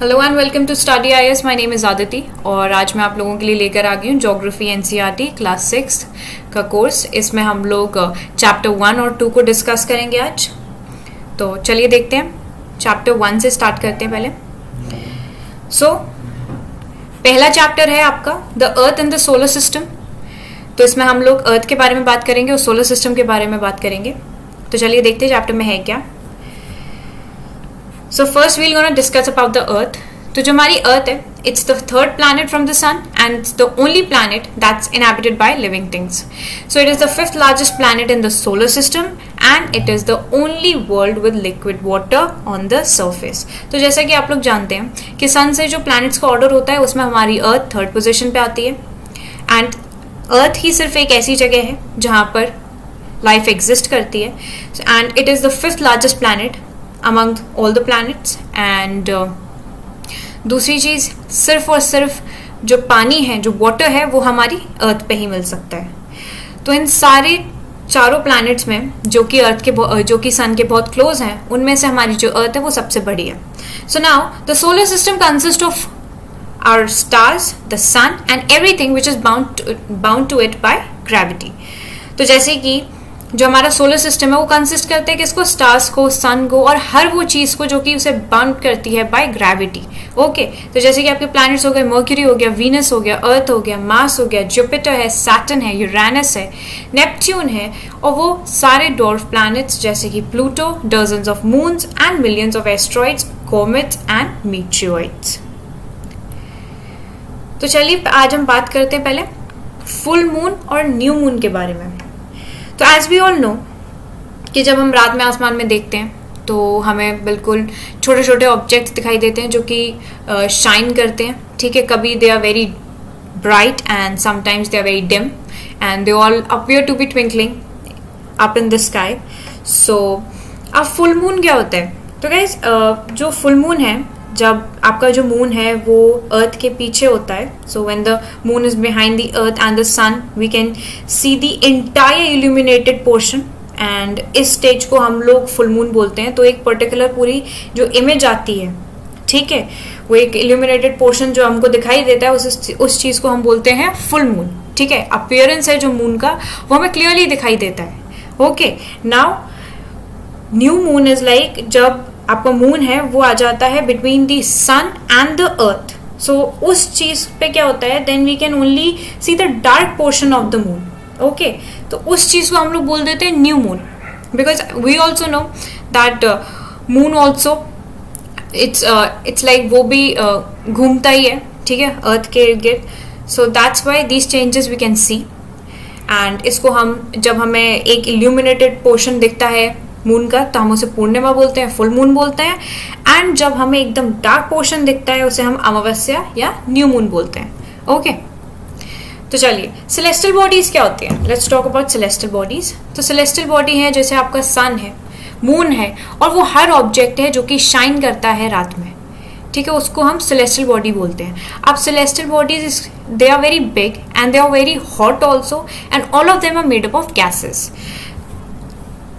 Hello and welcome to study IAS. My name is Aditi और आज मैं आप लोगों के लिए लेकर आ गई हूँ ज्योग्राफी एनसीईआरटी क्लास 6 का कोर्स। इसमें हम लोग चैप्टर 1 और 2 को डिस्कस करेंगे आज। तो चलिए देखते हैं, चैप्टर 1 से स्टार्ट करते हैं पहले। पहला चैप्टर है आपका the earth in the solar system. तो इसमें हम लोग अर्थ के बारे में बात करेंगे और सोलर सिस्टम के बारे में बात करेंगे। तो चलिए देखते हैं चैप्टर में है क्या। So first we're going to discuss about the Earth. तो जो हमारी Earth है, it's the third planet from the Sun and it's the only planet that's inhabited by living things. So it is the fifth largest planet in the solar system and it is the only world with liquid water on the surface. तो जैसा कि आप लोग जानते हैं कि सन से जो planets का order होता है उसमें हमारी Earth थर्ड पोजीशन पे आती है and Earth ही सिर्फ एक ऐसी जगह है जहाँ पर लाइफ एग्जिस्ट करती है and it is the fifth largest planet among all the planets and दूसरी चीज़ सिर्फ और सिर्फ जो पानी है, जो वाटर है, वो हमारी अर्थ पे ही मिल सकता है। तो इन सारे चारों प्लैनेट्स में जो कि सन के बहुत क्लोज हैं, उनमें से हमारी जो अर्थ है वो सबसे बड़ी है। So now the solar system consist of our stars, the sun and everything which is bound to it by gravity. तो जैसे कि जो हमारा सोलर सिस्टम है वो कंसिस्ट करते हैं किसको, स्टार्स को, सन को और हर वो चीज़ को जो कि उसे बाउंड करती है बाय ग्रेविटी। ओके, तो जैसे कि आपके प्लैनेट्स हो गए, मर्क्यूरी हो गया, वीनस हो गया, अर्थ हो गया, मार्स हो गया, जुपिटर है, सैटर्न है, यूरेनस है, नेपट्यून है और वो सारे डॉर्फ प्लैनेट्स जैसे कि Pluto, dozens of moons and millions of asteroids, comets and meteoroids. तो चलिए आज हम बात करते हैं पहले फुल मून और न्यू मून के बारे में। तो एज वी ऑल नो कि जब हम रात में आसमान में देखते हैं तो हमें बिल्कुल छोटे छोटे ऑब्जेक्ट्स दिखाई देते हैं जो कि शाइन करते हैं। ठीक है, कभी they are very bright and sometimes they are very dim and they all appear to be twinkling up in the sky. So अब फुल मून क्या होता है? तो गाइज जो फुल मून है, जब आपका जो मून है वो अर्थ के पीछे होता है, so when the moon is behind the earth and the sun we can see the entire illuminated portion and इस स्टेज को हम लोग फुल मून बोलते हैं। तो एक पर्टिकुलर पूरी जो इमेज आती है, ठीक है, वो एक इल्यूमिनेटेड पोर्शन जो हमको दिखाई देता है उस चीज़ को हम बोलते हैं फुल मून। ठीक है, अपीयरेंस है जो मून का वो हमें क्लियरली दिखाई देता है। Okay, now new moon is like जब आपका मून है वो आ जाता है between the sun and the earth. So उस चीज पे क्या होता है, then we can only see the dark portion of the moon. Okay, तो उस चीज को हम लोग बोल देते हैं new moon, because we also know that moon also it's like वो भी घूमता ही है, ठीक है, अर्थ के इर्द गिर्द। So that's why these changes we can see and इसको हम जब हमें एक इल्यूमिनेटेड पोर्शन दिखता है मून का तो हम उसे पूर्णिमा बोलते हैं, फुल मून बोलते हैं एंड जब हमें एकदम डार्क पोर्शन दिखता है उसे हम अमावस्या या न्यू मून बोलते हैं। ओके, तो चलिए सेलेस्टियल बॉडीज क्या होती हैं, let's talk about celestial bodies. तो सेलेस्टियल बॉडी है जैसे आपका सन है, मून है और वो हर ऑब्जेक्ट है जो कि शाइन करता है रात में, ठीक है, उसको हम सेलेस्टियल बॉडी बोलते हैं। अब celestial bodies they are very big and they are very hot also and all of them are made up of gases.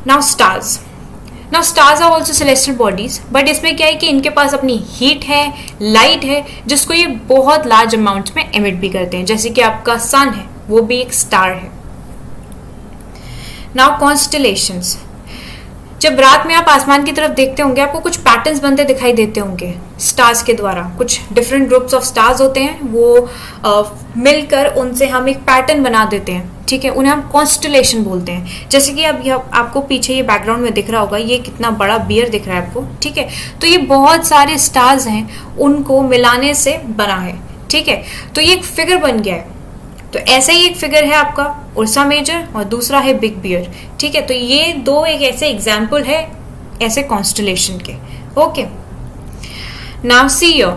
Now stars are also celestial bodies, but इसमें क्या है कि इनके पास अपनी हीट है, लाइट है, जिसको ये बहुत लार्ज अमाउंट में एमिट भी करते हैं। जैसे कि आपका सन है वो भी एक स्टार है। Now constellations, जब रात में आप आसमान की तरफ देखते होंगे आपको कुछ पैटर्न्स बनते दिखाई देते होंगे स्टार्स के द्वारा। कुछ डिफरेंट ग्रुप्स ऑफ स्टार्स होते हैं, वो मिलकर उनसे हम एक पैटर्न बना देते हैं, ठीक है, उन्हें हम कॉन्स्टलेशन बोलते हैं। जैसे कि अब आपको पीछे ये बैकग्राउंड में दिख रहा होगा, ये कितना बड़ा बियर दिख रहा है आपको, ठीक है, तो ये बहुत सारे स्टार्स हैं, उनको मिलाने से बना है, ठीक है, तो ये एक फिगर बन गया है। तो ऐसा ही एक फिगर है आपका उर्सा मेजर और दूसरा है बिग बियर, ठीक है, तो ये दो एक ऐसे एग्जाम्पल है ऐसे कॉन्स्टलेशन के। Okay, now see here,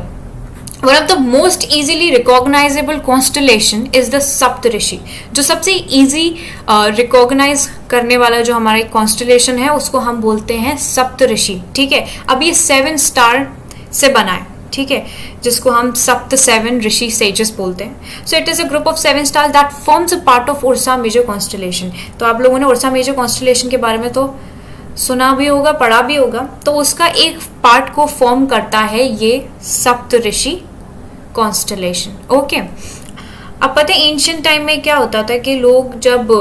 one of the most easily recognisable constellation is the Saptarishi. जो सबसे इजी रिकॉग्नाइज करने वाला जो हमारा एक कॉन्स्टलेशन है उसको हम बोलते हैं सप्तऋषि, ठीक है। अब ये 7 स्टार से बना है, ठीक है, जिसको हम सप्त 7 ऋषि सेजेस बोलते हैं। So it is a group of 7 stars that forms a part of Ursa Major constellation. तो आप लोगों ने उर्सा मेजर कॉन्स्टलेशन के बारे में तो सुना भी होगा, पढ़ा भी होगा, तो उसका एक पार्ट को फॉर्म करता है ये सप्तऋषि कॉन्स्टलेशन। ओके, अब पता है एंशियंट टाइम में क्या होता था कि लोग जब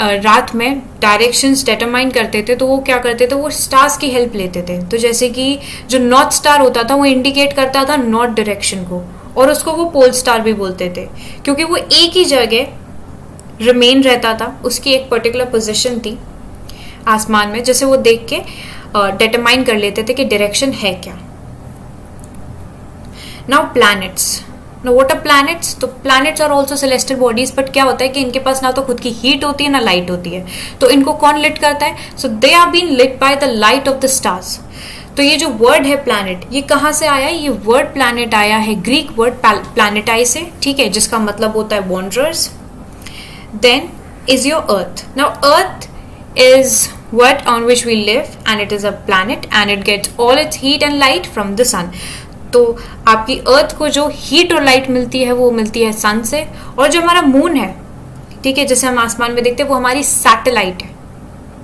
रात में डायरेक्शंस डिटरमाइन करते थे तो वो क्या करते थे, वो स्टार्स की हेल्प लेते थे। तो जैसे कि जो नॉर्थ स्टार होता था वो इंडिकेट करता था नॉर्थ डायरेक्शन को, और उसको वो पोल स्टार भी बोलते थे, क्योंकि वो एक ही जगह रिमेन रहता था, उसकी एक पर्टिकुलर पोजीशन थी आसमान में, जैसे वो देख के डिटरमाइन कर लेते थे कि डायरेक्शन है क्या। Now planets, Now what are planets? तो planets are also celestial bodies, but क्या होता है कि इनके पास ना तो खुद की हीट होती है ना लाइट होती है, तो इनको कौन लिट करता है? So they are been lit by the light of the stars. तो ये जो वर्ड है प्लैनेट, ये कहाँ से आया? ये वर्ड प्लैनेट आया है ग्रीक वर्ड प्लैनेटाई से, ठीक है, जिसका मतलब होता है wanderers. Then is your earth. Now earth is what on which we live and it is a planet and it gets all its heat and light from the sun। तो आपकी अर्थ को जो हीट और लाइट मिलती है वो मिलती है सन से, और जो हमारा मून है, ठीक है, जैसे हम आसमान में देखते हैं, वो हमारी सैटेलाइट है,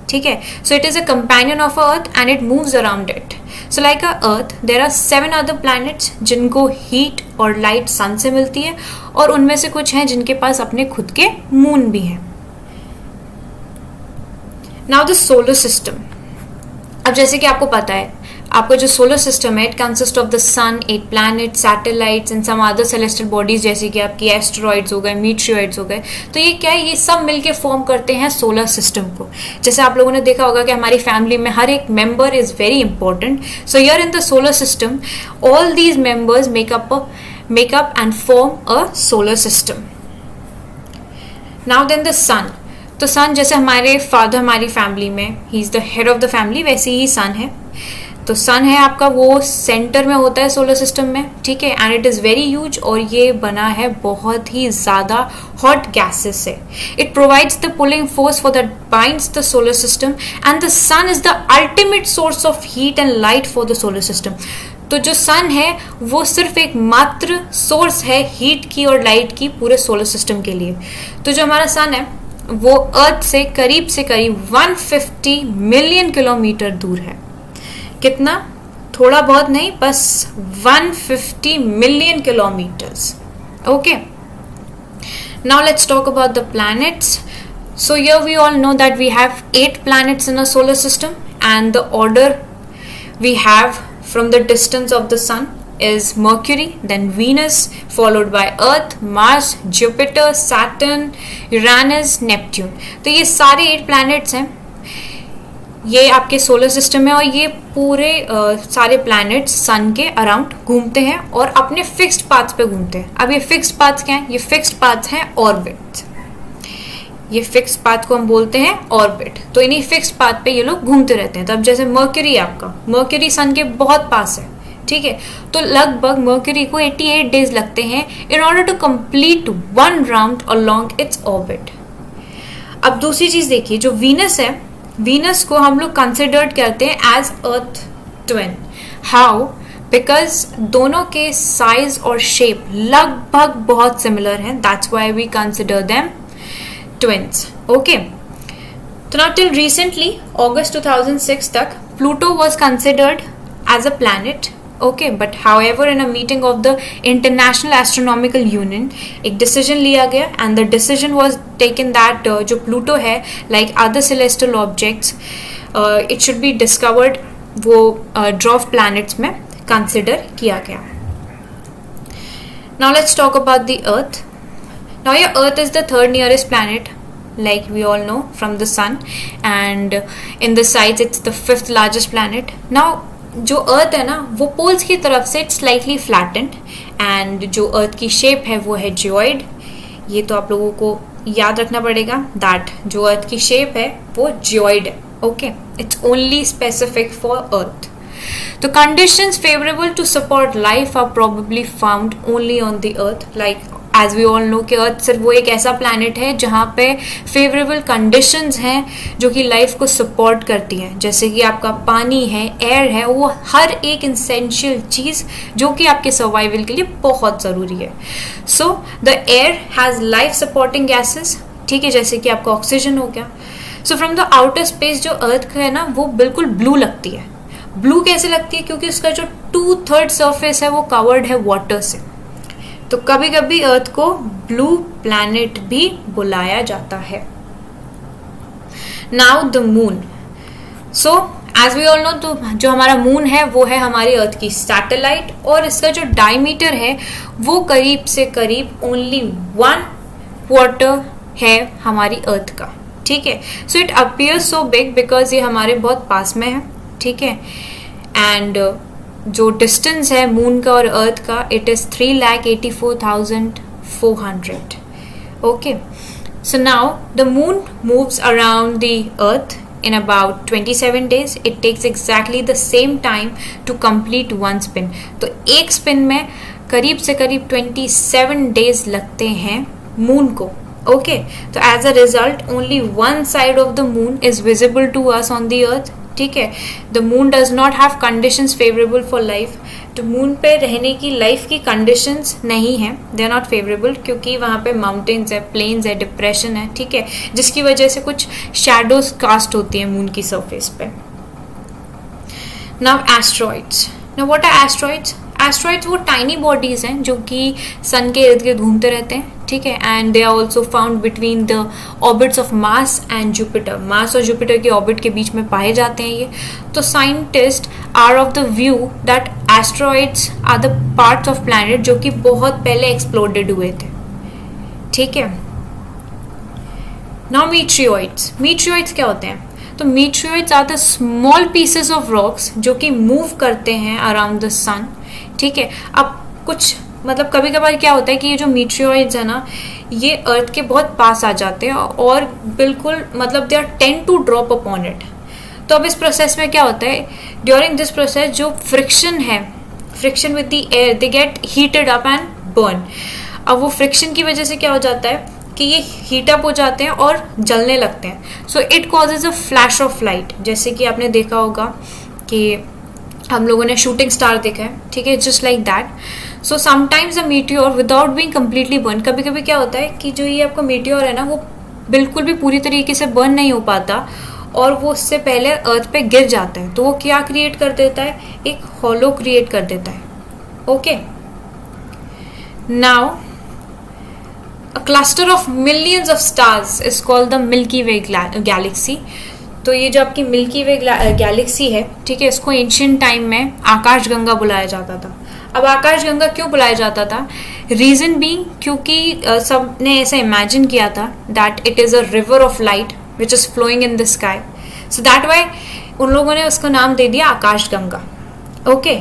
ठीक है। So it is a companion of earth and it moves around it. So like a earth there are 7 other planets जिनको हीट और लाइट सन से मिलती है, और उनमें से कुछ हैं जिनके पास अपने खुद के मून भी हैं। Now the solar system. अब जैसे कि आपको पता है, आपका जो सोलर सिस्टम है, it consist of the sun, 8 planet, satellites and some other celestial bodies, जैसे कि आपकी एस्टेरॉइड्स हो गए, मीटियोराइड्स हो गए। तो ये क्या है? ये सब मिलके फॉर्म करते हैं सोलर सिस्टम को। जैसे आप लोगों ने देखा होगा कि हमारी फैमिली में हर एक member is very important. So here in the solar system all these members make up and form a solar system. Now then the sun. तो सन, जैसे हमारे फादर हमारी फैमिली में ही is the head of the family, वैसे ही सन है। तो सन है आपका, वो सेंटर में होता है सोलर सिस्टम में, ठीक है, and it is very huge, और ये बना है बहुत ही ज़्यादा हॉट गैसेस से। It provides the pulling force for that binds the solar system and the sun is the ultimate source of heat and light for the solar system. तो जो सन है वो सिर्फ एक मात्र सोर्स है हीट की और लाइट की पूरे सोलर सिस्टम के लिए। तो जो हमारा सन है वो अर्थ से करीब 150 मिलियन किलोमीटर दूर है। कितना? थोड़ा बहुत नहीं, बस 150 million kilometers. Okay, now let's talk about the planets. So here we all know that we have 8 planets in a solar system, and the order we have from the distance of the sun is Mercury, then Venus, followed by Earth, Mars, Jupiter, Saturn, Uranus, Neptune। तो ये सारे 8 planets हैं, ये आपके solar system में, और ये पूरे सारे प्लैनेट्स सन के अराउंड घूमते हैं और अपने फिक्स्ड पाथ्स पे घूमते हैं। अब ये फिक्स्ड पाथ्स क्या हैं? ये फिक्स्ड पाथ्स हैं ऑर्बिट। ये फिक्स्ड पाथ को हम बोलते हैं ऑर्बिट। तो इन्हीं फिक्स्ड पाथ पे ये लोग घूमते रहते हैं। तो अब जैसे मर्क्यूरी, आपका मर्क्यूरी सन के बहुत पास है, ठीक है, तो लगभग मर्क्यूरी को 88 डेज लगते हैं in order to complete 1 round along its orbit. अब दूसरी चीज देखिए, जो वीनस है, वीनस को हम लोग कंसिडर्ड करते हैं as earth twin. How? Because दोनों के साइज और शेप लगभग बहुत सिमिलर हैं, that's why we consider them twins. Okay, तो नाउ टिल रिसेंटली अगस्त 2006 तक Pluto was considered as a planet. Okay, but however in a meeting of the International Astronomical Union एक decision लिया गया, and the decision was taken that जो Pluto है, like other celestial objects, it should be discovered, वो dwarf planets में consider किया गया। Now let's talk about the Earth. Now your Earth is the 3rd nearest planet, like we all know, from the Sun, and in the size it's the 5th largest planet. Now जो अर्थ है ना, वो poles की तरफ से it's slightly flattened, and जो अर्थ की shape है वो है जियोइड। ये तो आप लोगों को याद रखना पड़ेगा दैट जो अर्थ की शेप है वो जियोइड है। Okay, it's only specific for earth. तो conditions favourable to support life are probably found only on the earth. Like as we all know कि अर्थ सिर्फ वो एक ऐसा प्लैनेट है जहाँ पे फेवरेबल कंडीशंस हैं जो कि लाइफ को सपोर्ट करती हैं, जैसे कि आपका पानी है, एयर है, वो हर एक इसेंशियल चीज़ जो कि आपके सर्वाइवल के लिए बहुत ज़रूरी है। So the air has life supporting gases, ठीक है, जैसे कि आपका ऑक्सीजन हो गया, so from the outer space जो अर्थ है ना वो बिल्कुल ब्लू लगती है। ब्लू कैसे लगती है? क्योंकि उसका जो 2/3 सरफेस है वो कवर्ड है वाटर से। तो कभी कभी अर्थ को ब्लू प्लैनेट भी बुलाया जाता है। Now the moon. So as we all know, तो जो हमारा मून है वो है हमारी अर्थ की सैटेलाइट, और इसका जो डायमीटर है वो करीब से करीब ओनली 1/4 है हमारी अर्थ का। ठीक है, so it appears so big because ये हमारे बहुत पास में है। ठीक है, एंड जो डिस्टेंस है मून का और अर्थ का, it is 3,84,400। Okay, so now the moon moves around the earth in about 27 days. It takes exactly the same time to complete one spin. तो एक स्पिन में करीब से करीब 27 days लगते हैं मून को। ओके, तो as a result only one side of the moon is visible to us on the earth. ठीक है, the moon does not have conditions favourable for life. तो मून पे रहने की लाइफ की कंडीशंस नहीं है, दे आर नॉट फेवरेबल, क्योंकि वहाँ पे माउंटेन्स है, प्लेन्स है, डिप्रेशन है। ठीक है, जिसकी वजह से कुछ शैडोज कास्ट होती है मून की सरफेस पे। Now asteroids. Now what are asteroids? Asteroids वो टाइनी बॉडीज हैं जो कि सन के इर्द गिर्द घूमते रहते हैं। ठीक है, and they are also found between the orbits of Mars and Jupiter. Mars और जुपिटर के ऑर्बिट के बीच में पाए जाते हैं ये। तो scientist are of the view that asteroids are the parts of planet जो कि बहुत पहले एक्सप्लोडेड हुए थे। ठीक है, नाउ मीटियोइड्स। मीटियोइड्स क्या होते हैं? तो meteoroids are the small pieces of rocks जो कि मूव करते हैं अराउंड द सन। ठीक है, अब कुछ मतलब कभी कभार क्या होता है कि ये जो मीटियोइड्स है ना, ये अर्थ के बहुत पास आ जाते हैं और बिल्कुल मतलब they are tend to drop upon it. तो अब इस प्रोसेस में क्या होता है, ड्यूरिंग दिस प्रोसेस जो फ्रिक्शन है, friction with the air, they get heated up and burn. अब वो फ्रिक्शन की वजह से क्या हो जाता है कि ये हीट अप हो जाते हैं और जलने लगते हैं। So it causes a flash of light, जैसे कि आपने देखा होगा कि हम लोगों ने शूटिंग स्टार देखा है। ठीक है, just like that. So sometimes a meteor without being completely burn, कभी कभी क्या होता है कि जो ये आपका मीटियोर है ना वो बिल्कुल भी पूरी तरीके से बर्न नहीं हो पाता और वो उससे पहले अर्थ पे गिर जाता है। तो वो क्या क्रिएट कर देता है? एक हॉलो क्रिएट कर देता है। Okay, now a cluster of millions of stars is called the milky way Galaxy. तो ये जो आपकी मिल्की वे गैलेक्सी है, ठीक है, इसको एंशिएंट टाइम में आकाशगंगा बुलाया जाता था। अब आकाशगंगा क्यों बुलाया जाता था? रीजन बीइंग क्योंकि सब ने ऐसा इमेजिन किया था that it is a river of light which is flowing in the sky, so that why उन लोगों ने उसका नाम दे दिया आकाशगंगा। Okay,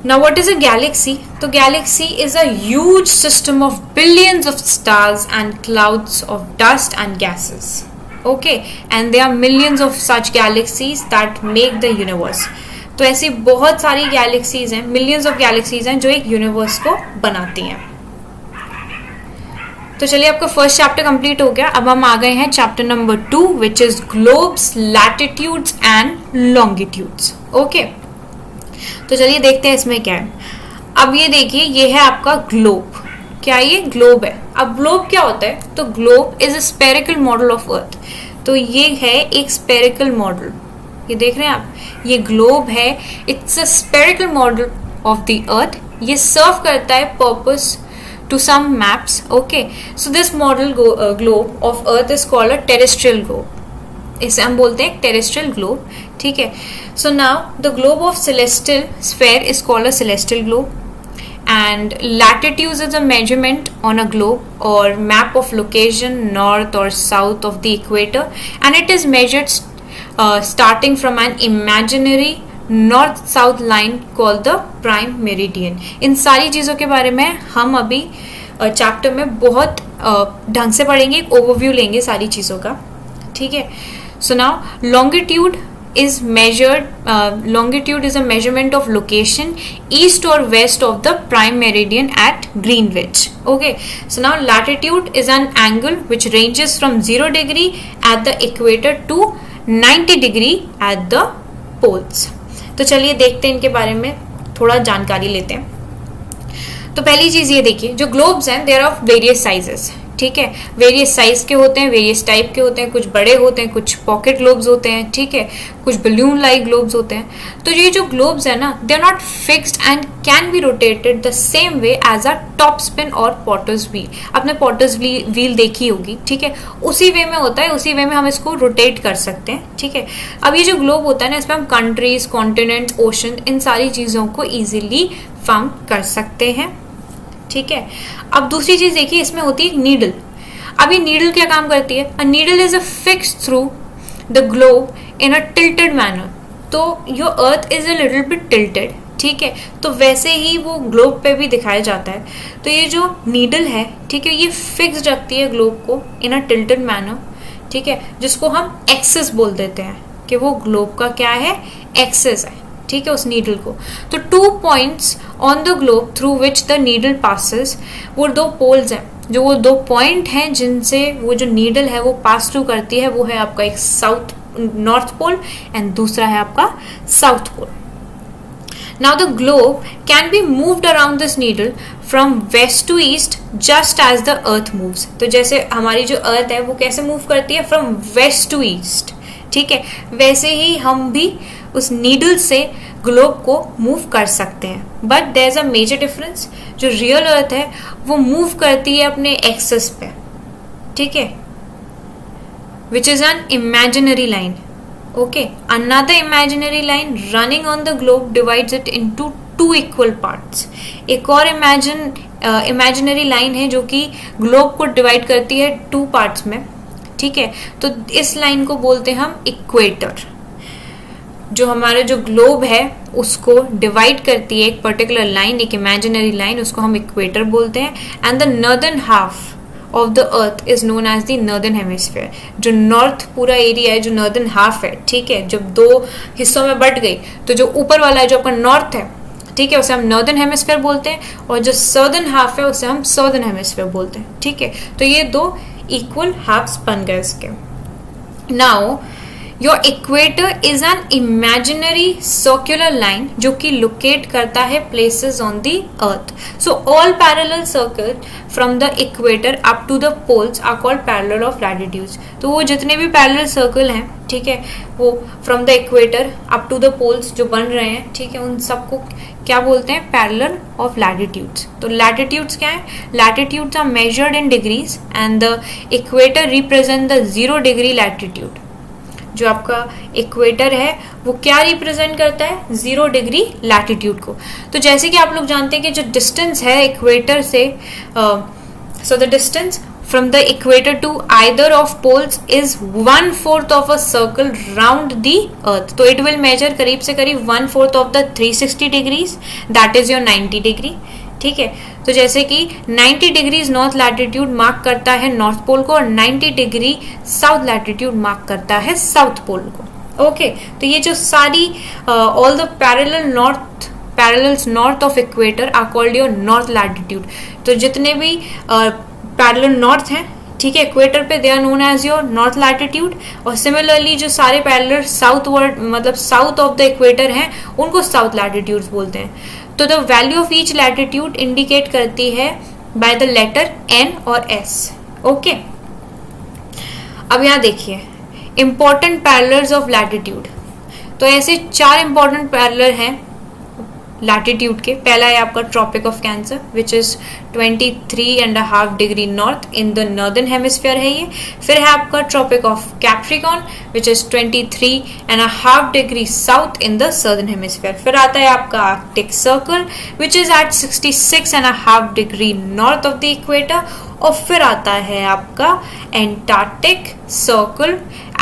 now what is a galaxy? तो galaxy is a huge system of billions of stars and clouds of dust and gases. Okay, and there are millions of such galaxies that make the universe. तो ऐसी बहुत सारी galaxies हैं, millions of galaxies हैं जो एक universe को बनाती हैं। तो चलिए, आपका फर्स्ट चैप्टर कंप्लीट हो गया। अब हम आ गए हैं chapter number 2 which is globes, latitudes and longitudes. Okay, तो चलिए देखते हैं इसमें क्या है। अब ये देखिए, ये है आपका ग्लोब। क्या ये ग्लोब है? अब ग्लोब क्या होता है? तो globe is a spherical model of earth. तो ये है एक स्फेरिकल मॉडल, ये देख रहे हैं आप, ये ग्लोब है। It's a spherical model of the earth. ये सर्व करता है purpose to some maps. Okay, so this model globe of earth is called a terrestrial globe. इसे हम बोलते हैं टेरेस्ट्रियल ग्लोब। ठीक है, so now the globe of celestial sphere is called a celestial globe, and latitudes is a measurement on a globe or map of location north or south of the equator, and it is measured starting from an imaginary north south line called the prime meridian. इन सारी चीज़ों के बारे में हम अभी chapter में बहुत ढंग से पढ़ेंगे, एक ओवरव्यू लेंगे सारी चीज़ों का। ठीक है, so now longitude is measured, longitude is a measurement of location east or west of the prime meridian at Greenwich. Okay, so now latitude is an angle which ranges from 0 degree at the equator to 90 degree at the poles. तो चलिए देखते हैं इनके बारे में, थोड़ा जानकारी लेते हैं। तो पहली चीज ये देखिए, जो ग्लोब्स हैं देयर ऑफ वेरियस साइजेस। ठीक है, वेरियस साइज के होते हैं, वेरियस टाइप के होते हैं, कुछ बड़े होते हैं, कुछ पॉकेट ग्लोब्स होते हैं, ठीक है, कुछ बलून लाइक ग्लोब्स होते हैं। तो ये जो ग्लोब्स है ना, they are not fixed and can be rotated the same way as a top spin और पॉटर्स व्हील। आपने पॉटर्स व्हील देखी होगी, ठीक है, उसी वे में होता है, उसी वे में हम इसको रोटेट कर सकते हैं, ठीक है। अब ये जो ग्लोब होता है ना, इसमें हम कंट्रीज, कॉन्टिनेंट, ओशन, इन सारी चीज़ों को ईजिली फाउंड कर सकते हैं, ठीक है। अब दूसरी चीज देखिए, इसमें होती है नीडल। अब ये नीडल क्या काम करती है? A needle is a fix through the globe in a tilted manner. तो your earth is a little bit tilted, ठीक है, तो वैसे ही वो ग्लोब पे भी दिखाया जाता है। तो ये जो नीडल है, ठीक है, ये फिक्स रखती है ग्लोब को इन अ टिल्टेड मैनर, ठीक है, जिसको हम एक्सिस बोल देते हैं कि वो ग्लोब का क्या है? एक्सिस है, ठीक है, उस नीडल को। तो 2 points on the globe through which the needle passes, वो 2 पोल्स हैं, जो वो 2 पॉइंट हैं जिनसे वो जो नीडल है वो पास थ्रू करती है, वो है आपका एक नॉर्थ पोल एंड दूसरा है आपका south pole. Now the globe can be moved around this needle from west to east just as the earth moves. तो जैसे हमारी जो अर्थ है वो कैसे मूव करती है? फ्रॉम वेस्ट टू ईस्ट, ठीक है, वैसे ही हम भी उस नीडल से ग्लोब को मूव कर सकते हैं। But there is a major difference, जो रियल अर्थ है वो मूव करती है अपने एक्सिस पे, ठीक है, which is an imaginary line. Okay, another imaginary line running on the globe divides it into 2 equal parts. एक और इमेजिनरी लाइन है जो कि ग्लोब को डिवाइड करती है 2 पार्ट्स में, ठीक है। तो इस लाइन को बोलते हैं हम इक्वेटर। जो हमारा जो ग्लोब है उसको डिवाइड करती है एक पर्टिकुलर लाइन, एक इमेजिनरी लाइन, उसको हम इक्वेटर बोलते हैं। And the northern half of the earth is known as the northern hemisphere. जो नॉर्थ पूरा एरिया है, जो नॉर्दर्न हाफ है, ठीक है, जब 2 हिस्सों में बट गई तो जो ऊपर वाला है, जो आपका नॉर्थ है, ठीक है, उसे हम नॉर्दर्न हेमिस्फीयर बोलते हैं, और जो सदर्न हाफ है उसे हम सदर्न हेमिस्फीयर बोलते हैं, ठीक है। तो ये 2 इक्वल हाफ्स बन गए इसके। Now your equator is an imaginary circular line जो कि लोकेट करता है places on the earth. So all parallel circle from the equator up to the poles are called parallel of latitudes. तो वो जितने भी पैरेलल सर्कल हैं, ठीक है, वो from the equator up to the poles जो बन रहे हैं, ठीक है, उन सबको क्या बोलते हैं? Parallel of latitudes. तो लैटिट्यूड्स क्या है? Latitudes are measured in degrees and the equator represent the 0 degree latitude. जो आपका इक्वेटर है वो क्या रिप्रेजेंट करता है? 0 डिग्री लैटिट्यूड को। तो जैसे कि आप लोग जानते हैं कि जो डिस्टेंस है इक्वेटर से, so the distance from the equator to either of poles is 1/4 of a circle round the earth. तो it will measure करीब से करीब 1/4 of the 360 degrees, that is your 90 degree, ठीक है। तो जैसे कि 90 डिग्रीज नॉर्थ लैटिट्यूड मार्क करता है नॉर्थ पोल को, और 90 डिग्री साउथ लैटिट्यूड मार्क करता है साउथ पोल को। ओके, तो ये जो सारी all the parallels north of equator are called your north latitude. तो जितने भी पैरेलल नॉर्थ हैं, ठीक है, इक्वेटर पे, they are known as your north latitude. और सिमिलरली जो सारे पैरेलल साउथवर्ड मतलब साउथ ऑफ द इक्वेटर हैं उनको साउथ लैटिट्यूड्स बोलते हैं। तो the value of each latitude indicate करती है बाय द लेटर एन और एस। ओके, अब यहाँ देखिए इंपॉर्टेंट पैरेलल्स ऑफ लैटिट्यूड। तो ऐसे 4 इंपॉर्टेंट पैरेलल हैं लैटिट्यूड के। पहला है आपका tropic of Cancer which is 23.5 degree north in the northern hemisphere है ये। फिर है आपका tropic of Capricorn which is 23.5 degree south in the southern hemisphere. फिर आता है आपका Arctic circle which is at 66.5 degree north of the equator. और फिर आता है आपका Antarctic circle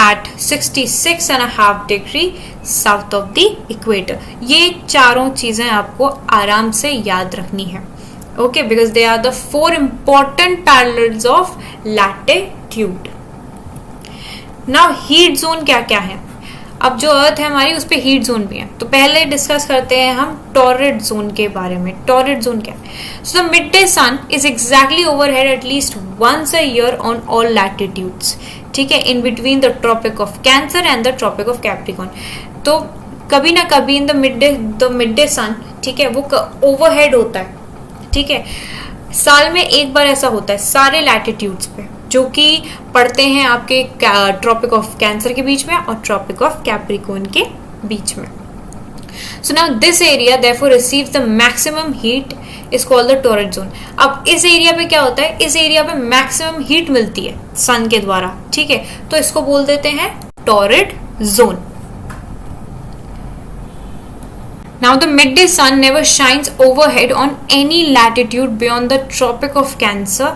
at 66.5 degree south of the equator. ये चारों चीजें आपको आराम से याद रखनी है, okay, because they are the 4 important parallels of latitude. Now heat zone क्या क्या है? अब जो अर्थ है हमारी उस पर हीट जोन भी है। तो पहले डिस्कस करते हैं हम टॉर्रिड जोन के बारे में। टॉर्रिड जोन क्या है? So the mid day sun is exactly overhead at least once a year on all latitudes, ठीक है, in between the tropic of Cancer and the tropic of Capricorn. तो कभी ना कभी in the mid day sun, ठीक है, वो overhead होता है, ठीक है, साल में एक बार ऐसा होता है सारे लैटिट्यूड्स पे, जो कि पड़ते हैं आपके ट्रॉपिक ऑफ कैंसर के बीच में और ट्रॉपिक ऑफ कैप्रिकॉर्न के बीच में. So now this area therefore receives the maximum heat is called the torrid zone. अब इस एरिया पे क्या होता है, इस एरिया पे मैक्सिमम हीट मिलती है सन के द्वारा, ठीक है, तो इसको बोल देते हैं torrid zone. Now the midday sun never shines overhead on any latitude beyond the Tropic of Cancer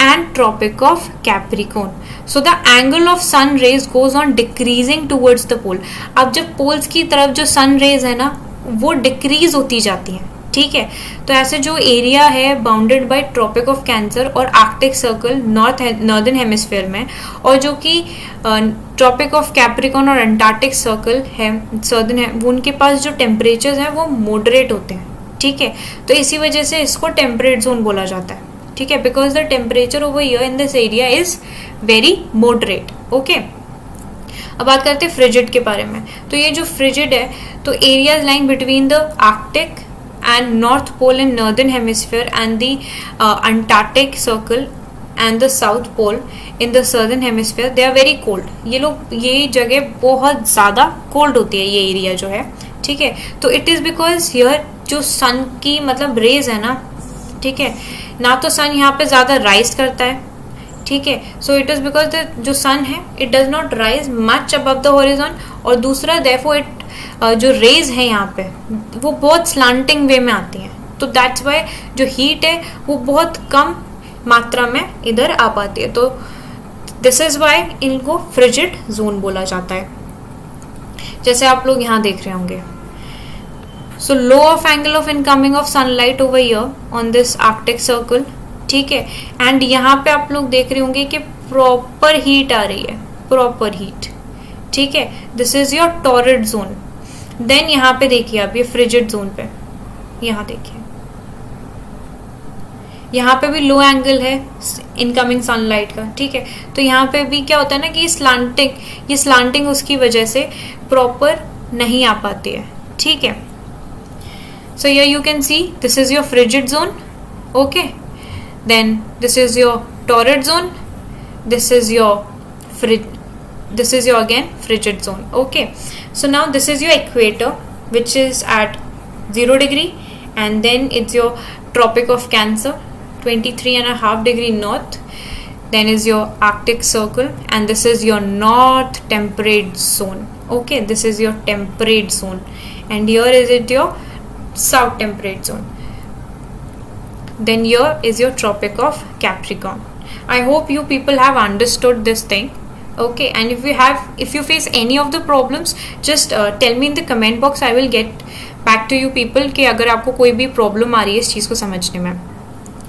and Tropic of Capricorn. So the angle of sun rays goes on decreasing towards the pole. अब जब poles की तरफ जो sun rays है ना वो decrease होती जाती हैं, ठीक है. तो ऐसे जो एरिया है bounded by tropic of Cancer और आर्कटिक सर्कल नॉर्दर्न हेमिस्फीयर में, और जो कि ट्रॉपिक ऑफ कैप्रिकॉर्न और अंटार्कटिक सर्कल है सर्दर्न है, वो उनके पास जो टेम्परेचर्स हैं वो मॉडरेट होते हैं, ठीक है. तो इसी वजह से इसको टेम्परेट जोन बोला जाता है, ठीक है, because the temperature over here in this area is very moderate. Okay, अब बात करते हैं फ्रिजिड के बारे में. तो ये जो फ्रिजिड है, तो areas lying between the Arctic and North Pole in Northern Hemisphere and the Antarctic Circle and the South Pole in the Southern Hemisphere, they are very cold. ये जगह बहुत ज़्यादा कोल्ड होती है, ये एरिया जो है, ठीक है. तो इट इज़ बिकॉज हियर जो सन की मतलब रेज है ना, ठीक है, ना तो सन यहाँ पे ज़्यादा राइज करता है, ठीक है. So it is because the जो सन है it does not rise much above the horizon, और दूसरा देयरफॉर इट जो रेज है यहाँ पे वो बहुत स्लांटिंग वे में आती हैं, तो दैट्स वाई जो हीट है वो बहुत कम मात्रा में इधर आ पाती है. तो दिस इज वाई इनको फ्रिजिड जोन बोला जाता है, जैसे आप लोग यहाँ देख रहे होंगे. So low of angle of incoming of sunlight over here on this Arctic circle, ठीक है, एंड यहाँ पे आप लोग देख रहे होंगे कि प्रॉपर हीट आ रही है, प्रॉपर हीट, ठीक है. This is your torrid zone. Then यहाँ पे देखिए आप ये फ्रिजिड जोन पे, यहाँ देखिए यहाँ पे भी लो एंगल है इनकमिंग सनलाइट का, ठीक है. तो यहाँ पे भी क्या होता है ना कि ये स्लांटिंग उसकी वजह से प्रॉपर नहीं आ पाती है, ठीक है. So here you can see this is your frigid zone. Okay, then this is your torrid zone, this is your again frigid zone. Okay, so now this is your equator which is at 0 degree, and then it's your tropic of Cancer 23.5 degree north, then is your Arctic circle, and this is your north temperate zone. Okay, this is your temperate zone, and here is it your south temperate zone. Then here is your tropic of Capricorn. I hope you people have understood this thing. Okay, and if you face any of the problems, just tell me in the comment box. I will get back to you people कि अगर आपको कोई भी problem आ रही है इस चीज़ को समझने में.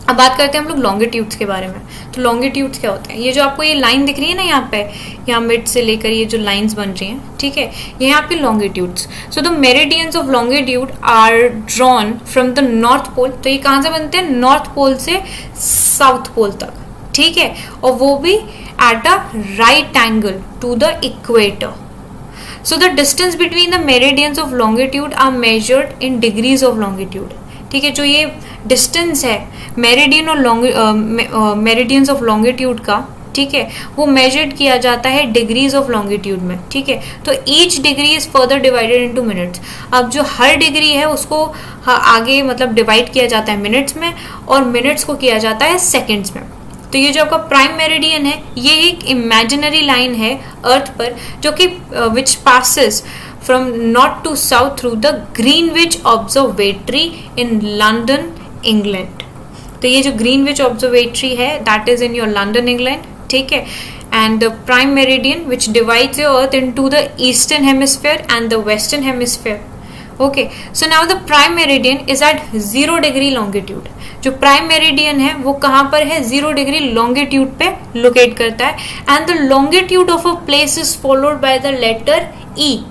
अब बात करते हैं हम लोग लॉन्गिट्यूड्स के बारे में. तो लॉन्गिट्यूड्स क्या होते हैं, ये जो आपको ये लाइन दिख रही है ना यहाँ पे, यहाँ मिड से लेकर ये जो लाइंस बन रही हैं, ठीक है, ये हैं आपके longitudes. So the meridians of longitude are drawn from the north pole. तो ये कहाँ से बनते हैं, नॉर्थ पोल से साउथ पोल तक, ठीक है, और वो भी at a right angle to the equator. So the distance between the meridians of longitude are measured in degrees of longitude. ठीक है, जो ये distance है मेरिडियन और मेरिडियंस ऑफ लॉन्गिट्यूड का, ठीक है, वो मेजर्ड किया जाता है डिग्रीज ऑफ लॉन्गिट्यूड में, ठीक है. तो each degree is further divided into minutes. अब जो हर डिग्री है उसको आगे मतलब डिवाइड किया जाता है मिनट्स में, और मिनट्स को किया जाता है सेकेंड्स में. तो ये जो आपका प्राइम मेरिडियन है ये एक इमेजिनरी लाइन है अर्थ पर, जो कि which passes from north to south through the Greenwich observatory in London England. तो ये जो ग्रीनविच ऑब्जर्वेटरी है that is in your London England, ठीक है. And the prime meridian which divides your earth into the eastern hemisphere and the western hemisphere. Okay, so now the prime meridian is at 0 degree longitude. जो prime meridian है वो कहाँ पर है, 0 degree longitude पे locate करता है. And the longitude of a place is followed by the letter E.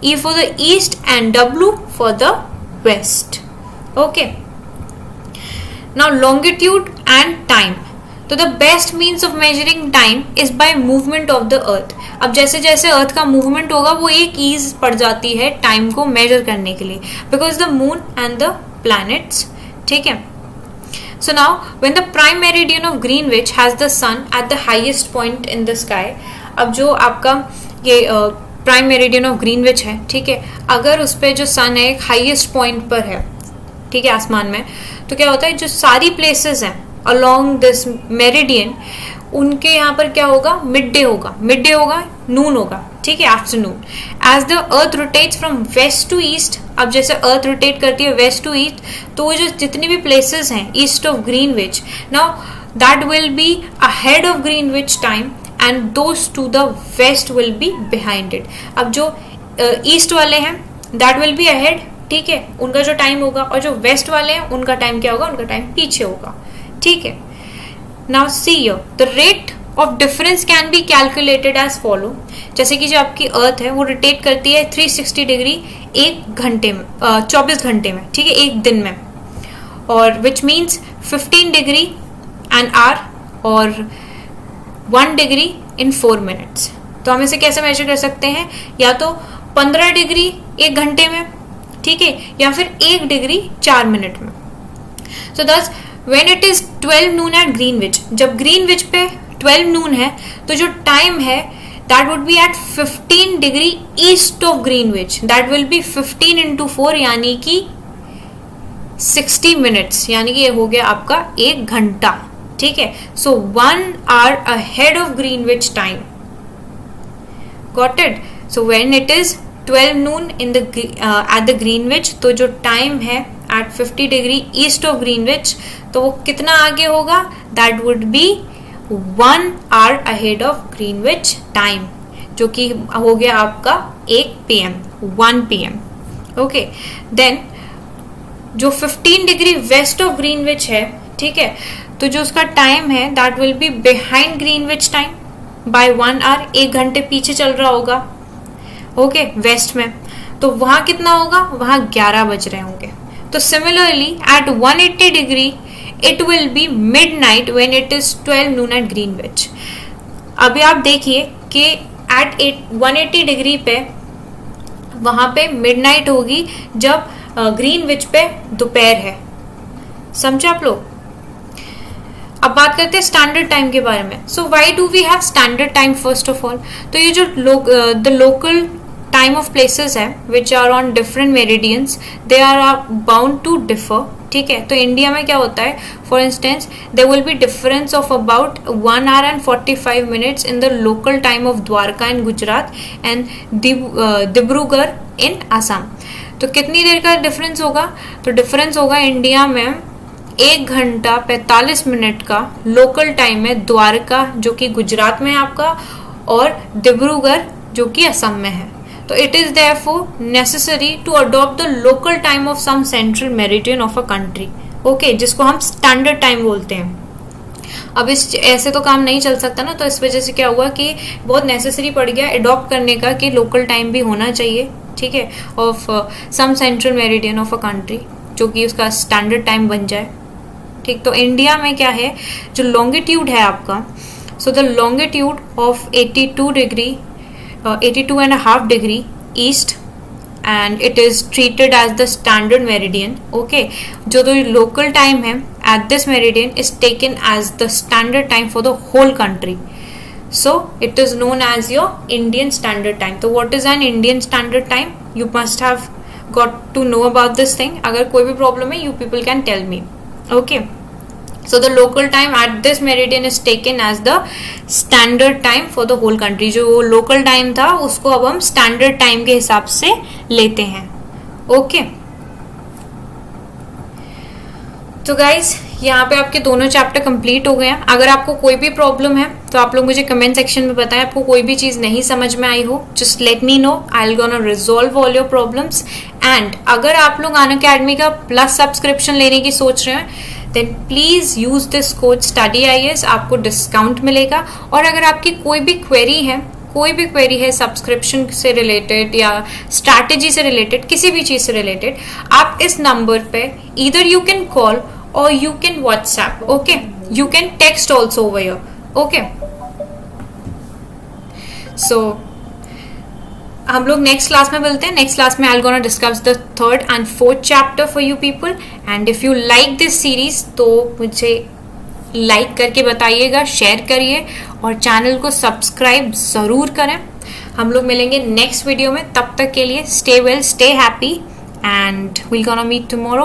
E for the east and W for the west. Okay, now longitude and time. तो the best means of measuring time is by movement of the earth. अब जैसे जैसे अर्थ का movement होगा वो एक ease पड़ जाती है टाइम को मेजर करने के लिए, because the moon and the planets, ठीक है. So now when the prime meridian of Greenwich has the sun at the highest point in the sky, अब जो आपका ये प्राइम मेरिडियन ऑफ ग्रीनविच है, ठीक है, अगर उस पर जो सन है एक हाईएस्ट पॉइंट पर है, ठीक है, आसमान में, तो क्या होता है जो सारी प्लेसेस हैं अलोंग दिस मेरिडियन, उनके यहाँ पर क्या होगा, मिड डे होगा, नून होगा, ठीक है, afternoon. As the earth rotates from west to east, अब जैसे अर्थ रोटेट करती है वेस्ट टू ईस्ट, तो वो जो जितनी भी प्लेसेस हैं east of Greenwich, now that will be ahead of Greenwich time and those to the west will be behind it. अब जो ईस्ट वाले हैं दैट विल बी अहेड, ठीक है, उनका जो टाइम होगा, और जो वेस्ट वाले हैं उनका टाइम क्या होगा, उनका टाइम पीछे होगा, ठीक है. Now see here the rate of difference can be calculated as follow. जैसे कि जो आपकी अर्थ है वो रोटेट करती है 360 डिग्री एक घंटे में, 24 घंटे में, ठीक है, एक दिन में, और which means 15 degree an hour और 1 डिग्री इन 4 मिनट्स. तो हम इसे कैसे मेजर कर सकते हैं, या तो 15 डिग्री एक घंटे में, ठीक है, या फिर 1 डिग्री 4 मिनट में. So thus when it is 12 noon at Greenwich, जब ग्रीनविच पे 12 नून है, तो जो टाइम है that would be at 15 degree east of Greenwich, that will be 15 into 4 यानी कि 60 मिनट्स, यानी कि ये हो गया आपका 1 घंटा, ठीक है. सो 1 hour ahead of Greenwich time. Got it? So when it is 12 noon in the at the Greenwich, तो जो टाइम है at 50 degree east of Greenwich, तो वो कितना आगे होगा, that would B 1 hour ahead of Greenwich time, जो कि हो गया आपका 1 PM, 1 PM. ओके, देन जो 15 डिग्री वेस्ट ऑफ ग्रीनविच है, ठीक है, तो जो उसका टाइम है that will be behind Greenwich time by 1 hour, 1 घंटे पीछे चल रहा होगा, ओके, वेस्ट में. तो वहां कितना होगा, वहां 11 बज रहे होंगे. तो similarly at 180 degree it will be midnight when it is 12 noon at Greenwich. अभी आप देखिए कि एट 180 डिग्री पे वहां पे मिडनाइट होगी जब ग्रीनविच पे दोपहर है. समझे आप लोग? अब बात करते हैं स्टैंडर्ड टाइम के बारे में. So why do we have standard time first of all? तो ये जो the local time of places है which are on different meridians, they are bound to differ, ठीक है. तो इंडिया में क्या होता है, for instance there will be difference of about 1 hour and 45 minutes in the local time of Dwarka in Gujarat and Dibrugarh in Assam. तो कितनी देर का डिफरेंस होगा, तो डिफरेंस होगा इंडिया में 1 घंटा 45 मिनट का लोकल टाइम है द्वारका जो कि गुजरात में है आपका, और डिब्रूगढ़ जो कि असम में है. तो it is therefore necessary to adopt the local time of some central meridian of a country, okay, जिसको हम स्टैंडर्ड टाइम बोलते हैं. अब इस ऐसे तो काम नहीं चल सकता ना, तो इस वजह से क्या हुआ कि बहुत नेसेसरी पड़ गया अडॉप्ट करने का कि लोकल टाइम भी होना चाहिए, ठीक है, of some central meridian of a country, जो कि उसका स्टैंडर्ड टाइम बन जाए, ठीक. तो इंडिया में क्या है, जो लॉन्गिट्यूड है आपका, so the longitude of 82 degree 82.5 degree east and it is treated as the standard meridian, okay. जो तो लोकल टाइम है at this meridian is taken as the standard time for the whole country, so it is known as your Indian standard time. तो what is an Indian standard time, you must have got to know about this thing. अगर कोई भी problem है you people can tell me, okay. So the local time at this meridian is taken as the standard time for the whole country. जो local time था उसको अब हम standard time के हिसाब से लेते हैं, okay. तो guys यहाँ पे आपके दोनों चैप्टर कंप्लीट हो गए हैं. अगर आपको कोई भी प्रॉब्लम है तो आप लोग मुझे कमेंट सेक्शन में बताएं. आपको कोई भी चीज़ नहीं समझ में आई हो, just let me know, I will gonna resolve all your problems. And अगर आप लोग अनअकैडमी का प्लस सब्सक्रिप्शन लेने की सोच रहे हैं then please use this code StudyIAS, आपको डिस्काउंट मिलेगा. और अगर आपकी कोई भी क्वेरी है सब्सक्रिप्शन से रिलेटेड या स्ट्रैटेजी से रिलेटेड, किसी भी चीज़ से रिलेटेड, आप इस नंबर पे either you can call or you can WhatsApp, okay. You can text also over here, okay. So हम लोग नेक्स्ट क्लास में मिलते हैं. नेक्स्ट क्लास में I gonna discuss the third and fourth chapter for you people. And if you like this series तो मुझे like करके बताइएगा, शेयर करिए और चैनल को सब्सक्राइब ज़रूर करें. हम लोग मिलेंगे नेक्स्ट वीडियो में. तब तक के लिए stay well, stay happy and we'll gonna meet tomorrow.